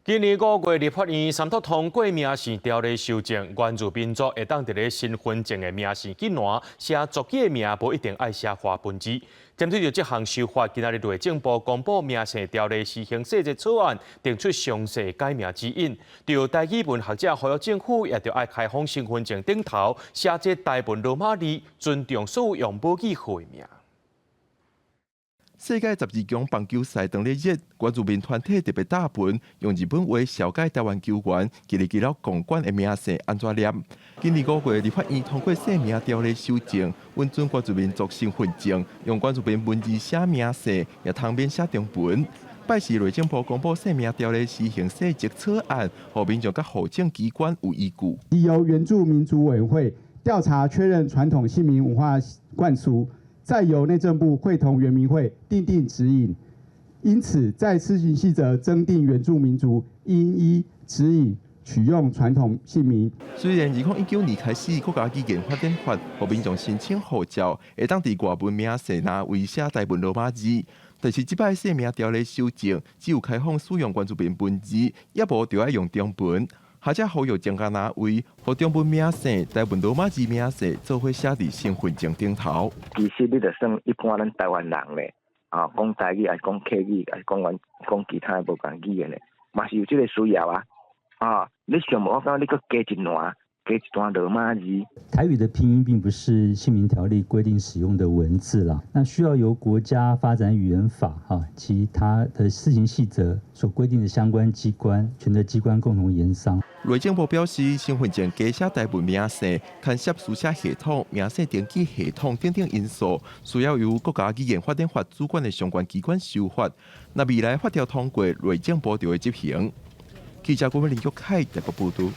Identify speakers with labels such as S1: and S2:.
S1: 今年5月，立法院三读通过名姓条例修正，原住民族会当伫咧身份证的名姓记栏写族语的名，无一定爱写花分字。针对着这项修法，今日内政部公布名姓条例施行细则草案，定出详细改名指引。就台语文学者呼吁政府也着爱开放身份证顶头写这台文罗马字，尊重所有用母语的名。
S2: 世界12强棒球赛当日日，原住民团体特别打拼，用日本话小解台湾球员记了公馆的名姓安怎念。今年5月，立法院通过姓名条例修正，允准原住民族身份证用原住民文字写名姓，也通免写中文。拜四内政部公布姓名条例施行细则草案，让民众甲行政机关有依据。
S3: 由原住民族委员会调查确认传统姓名文化灌输。再由内政部会同原民会订定指引，因此在施行细则增订原住民族应依指引取用传统姓名。
S2: 虽然2019年开始国家语言发展法，让民众申请护照会当伫外文名姓拿为写台文罗马字，但是这摆姓名条例修正，只有开放使用原住民文字，也无就要用中文。学者呼吁郑家拿为和中文名姓、台文罗马字名姓做伙写伫身份证顶头。
S4: 其实你就算一般咱台湾人咧，讲台语，还是讲客语，还是讲其他无共语言咧，嘛是有这个需要啊。你想无讲你搁加一段罗马字。
S5: 台语的拼音并不是姓名条例规定使用的文字啦，那需要由国家发展语言法其他的施行细则所规定的相关机关、权责机关共同研商。
S2: 内政部表示，身份证加写台文名姓，牵涉书写系统、名姓登记系统等等因素，需要由国家语言发展法主管的相关机关修法。那未来法条通过，内政部就会执行。记者郭文林、玉凯台北报道。